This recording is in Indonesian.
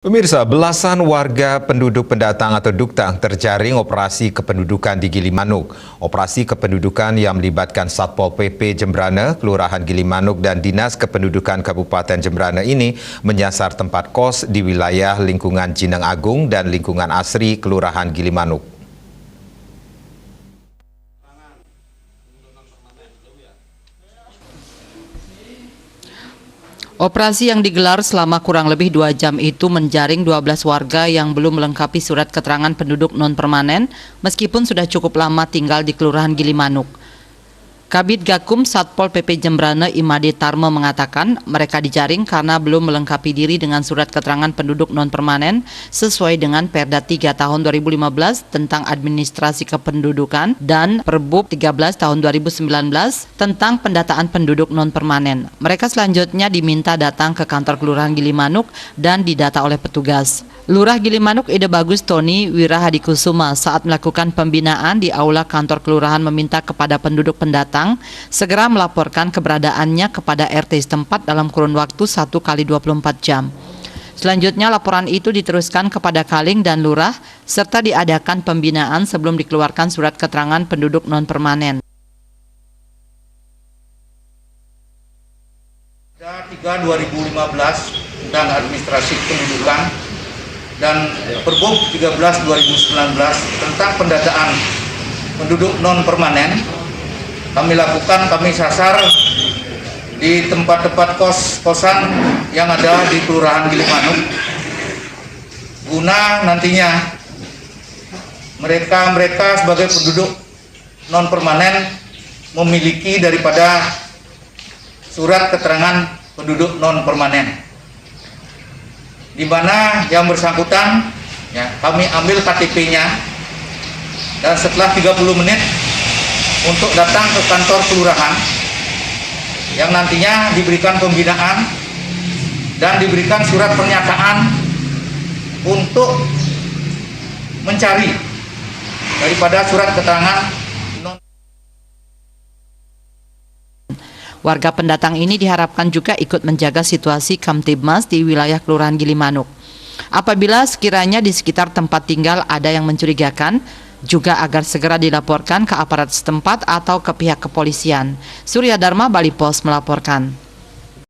Pemirsa, belasan warga penduduk pendatang atau duktang terjaring operasi kependudukan di Gilimanuk. Operasi kependudukan yang melibatkan Satpol PP Jembrana, Kelurahan Gilimanuk dan Dinas Kependudukan Kabupaten Jembrana ini menyasar tempat kos di wilayah lingkungan Jineng Agung dan lingkungan Asri, Kelurahan Gilimanuk. Operasi yang digelar selama kurang lebih 2 jam itu menjaring 12 warga yang belum melengkapi surat keterangan penduduk non-permanen meskipun sudah cukup lama tinggal di Kelurahan Gilimanuk. Kabid Gakum Satpol PP Jembrana Imade Tarme mengatakan mereka dijaring karena belum melengkapi diri dengan surat keterangan penduduk non-permanen sesuai dengan Perda 3 tahun 2015 tentang administrasi kependudukan dan Perbub 13 tahun 2019 tentang pendataan penduduk non-permanen. Mereka selanjutnya diminta datang ke kantor Kelurahan Gilimanuk dan didata oleh petugas. Lurah Gilimanuk Ide Bagus Tony Wirahadikusuma saat melakukan pembinaan di aula kantor kelurahan meminta kepada penduduk pendatang segera melaporkan keberadaannya kepada RT setempat dalam kurun waktu 1 kali 24 jam. Selanjutnya laporan itu diteruskan kepada Kaling dan Lurah serta diadakan pembinaan sebelum dikeluarkan surat keterangan penduduk non-permanen. 3/2015 tentang administrasi kependudukan dan Perbub 13 2019 tentang pendataan penduduk non-permanen kami sasar di tempat-tempat kos-kosan yang ada di Kelurahan Gilimanuk guna nantinya mereka sebagai penduduk non-permanen memiliki daripada surat keterangan penduduk non-permanen, di mana yang bersangkutan kami ambil KTP-nya dan setelah 30 menit untuk datang ke kantor kelurahan yang nantinya diberikan pembinaan dan diberikan surat pernyataan untuk mencari daripada surat keterangan. Warga pendatang ini diharapkan juga ikut menjaga situasi Kamtibmas di wilayah Kelurahan Gilimanuk. Apabila sekiranya di sekitar tempat tinggal ada yang mencurigakan, juga agar segera dilaporkan ke aparat setempat atau ke pihak kepolisian. Surya Dharma, Bali Pos melaporkan.